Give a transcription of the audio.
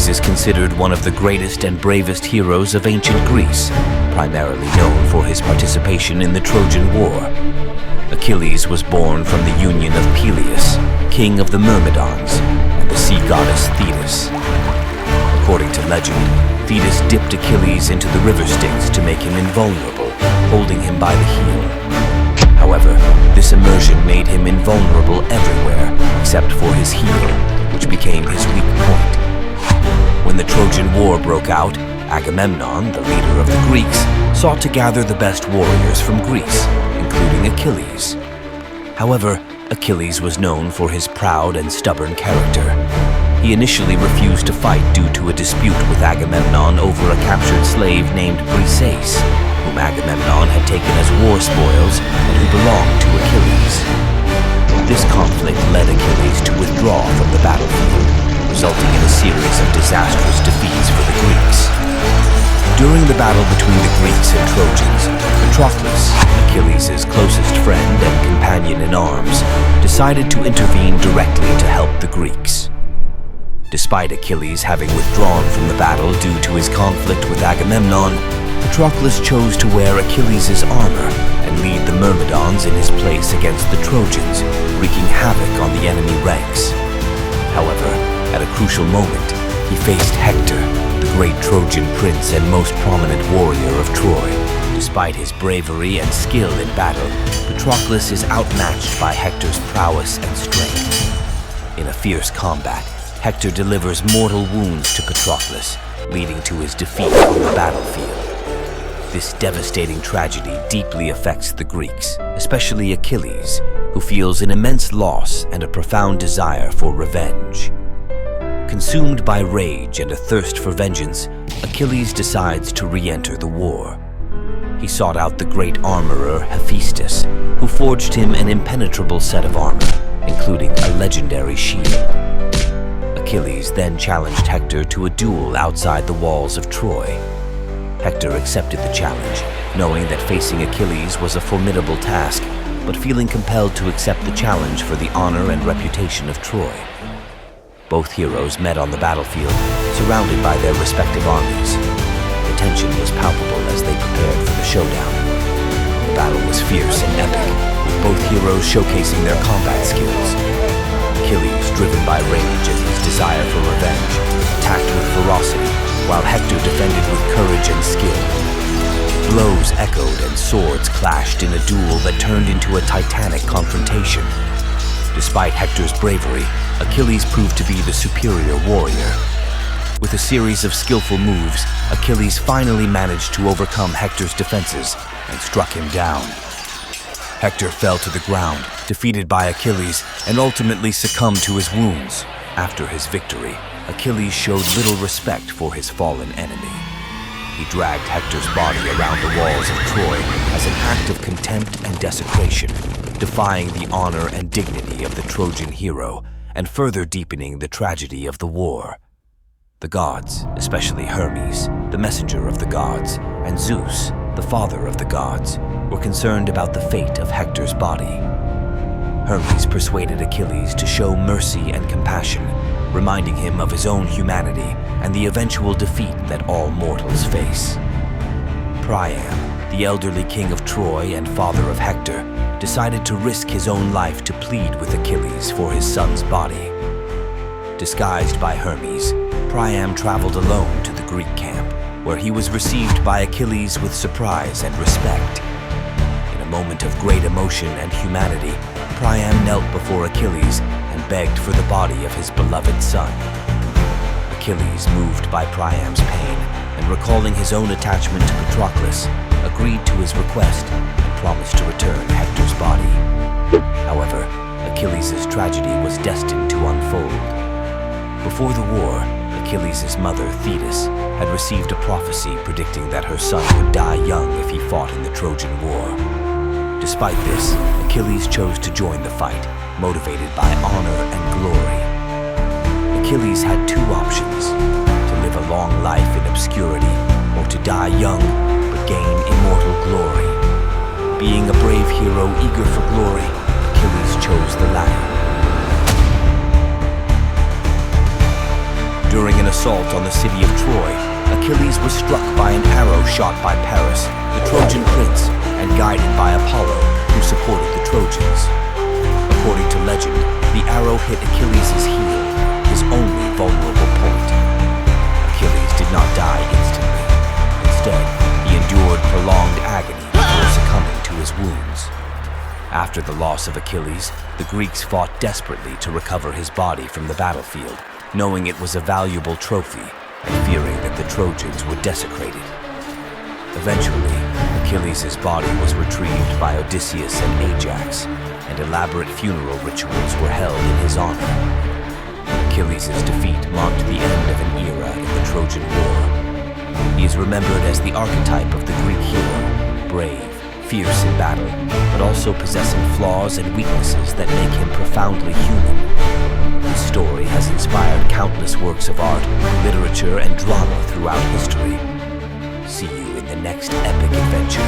Achilles is considered one of the greatest and bravest heroes of ancient Greece, primarily known for his participation in the Trojan War. Achilles was born from the union of Peleus, king of the Myrmidons, and the sea goddess Thetis. According to legend, Thetis dipped Achilles into the river Styx to make him invulnerable, holding him by the heel. However, this immersion made him invulnerable everywhere except for his heel, which became his weak point. When the Trojan War broke out, Agamemnon, the leader of the Greeks, sought to gather the best warriors from Greece, including Achilles. However, Achilles was known for his proud and stubborn character. He initially refused to fight due to a dispute with Agamemnon over a captured slave named Briseis, whom Agamemnon had taken as war spoils and who belonged to Achilles. This conflict led Achilles to withdraw from the battlefield, resulting in a series of disastrous defeats for the Greeks. During the battle between the Greeks and Trojans, Patroclus, Achilles' closest friend and companion in arms, decided to intervene directly to help the Greeks. Despite Achilles having withdrawn from the battle due to his conflict with Agamemnon, Patroclus chose to wear Achilles' armor and lead the Myrmidons in his place against the Trojans, wreaking havoc on the enemy ranks. However, at a crucial moment, he faced Hector, the great Trojan prince and most prominent warrior of Troy. Despite his bravery and skill in battle, Patroclus is outmatched by Hector's prowess and strength. In a fierce combat, Hector delivers mortal wounds to Patroclus, leading to his defeat on the battlefield. This devastating tragedy deeply affects the Greeks, especially Achilles, who feels an immense loss and a profound desire for revenge. Consumed by rage and a thirst for vengeance, Achilles decides to re-enter the war. He sought out the great armorer Hephaestus, who forged him an impenetrable set of armor, including a legendary shield. Achilles then challenged Hector to a duel outside the walls of Troy. Hector accepted the challenge, knowing that facing Achilles was a formidable task, but feeling compelled to accept the challenge for the honor and reputation of Troy. Both heroes met on the battlefield, surrounded by their respective armies. The tension was palpable as they prepared for the showdown. The battle was fierce and epic, with both heroes showcasing their combat skills. Achilles, driven by rage and his desire for revenge, attacked with ferocity, while Hector defended with courage and skill. Blows echoed and swords clashed in a duel that turned into a titanic confrontation. Despite Hector's bravery, Achilles proved to be the superior warrior. With a series of skillful moves, Achilles finally managed to overcome Hector's defenses and struck him down. Hector fell to the ground, defeated by Achilles, and ultimately succumbed to his wounds. After his victory, Achilles showed little respect for his fallen enemy. He dragged Hector's body around the walls of Troy as an act of contempt and desecration, defying the honor and dignity of the Trojan hero and further deepening the tragedy of the war. The gods, especially Hermes, the messenger of the gods, and Zeus, the father of the gods, were concerned about the fate of Hector's body. Hermes persuaded Achilles to show mercy and compassion, reminding him of his own humanity and the eventual defeat that all mortals face. Priam, the elderly king of Troy and father of Hector, decided to risk his own life to plead with Achilles for his son's body. Disguised by Hermes, Priam traveled alone to the Greek camp, where he was received by Achilles with surprise and respect. In a moment of great emotion and humanity, Priam knelt before Achilles and begged for the body of his beloved son. Achilles, moved by Priam's pain and recalling his own attachment to Patroclus, agreed to his request and promised to return Hector's body. However, Achilles' tragedy was destined to unfold. Before the war, Achilles' mother, Thetis, had received a prophecy predicting that her son would die young if he fought in the Trojan War. Despite this, Achilles chose to join the fight, motivated by honor and glory. Achilles had two options: to live a long life in obscurity, or to die young but gain immortal glory. Being a brave hero eager for glory, Achilles chose the latter. During an assault on the city of Troy, Achilles was struck by an arrow shot by Paris, the Trojan prince, and guided by Apollo, who supported the Trojans. According to legend, the arrow hit Achilles' heel, his only vulnerable point. Achilles did not die instantly. Instead, he endured prolonged agony before succumbing to his wounds. After the loss of Achilles, the Greeks fought desperately to recover his body from the battlefield, knowing it was a valuable trophy and fearing that the Trojans would desecrate it. Eventually, Achilles' body was retrieved by Odysseus and Ajax, and elaborate funeral rituals were held in his honor. Achilles' defeat marked the end of an era in the Trojan War. He is remembered as the archetype of the Greek hero, brave, fierce in battle, but also possessing flaws and weaknesses that make him profoundly human. His story has inspired countless works of art, literature, and drama throughout history. See you in the next epic adventure.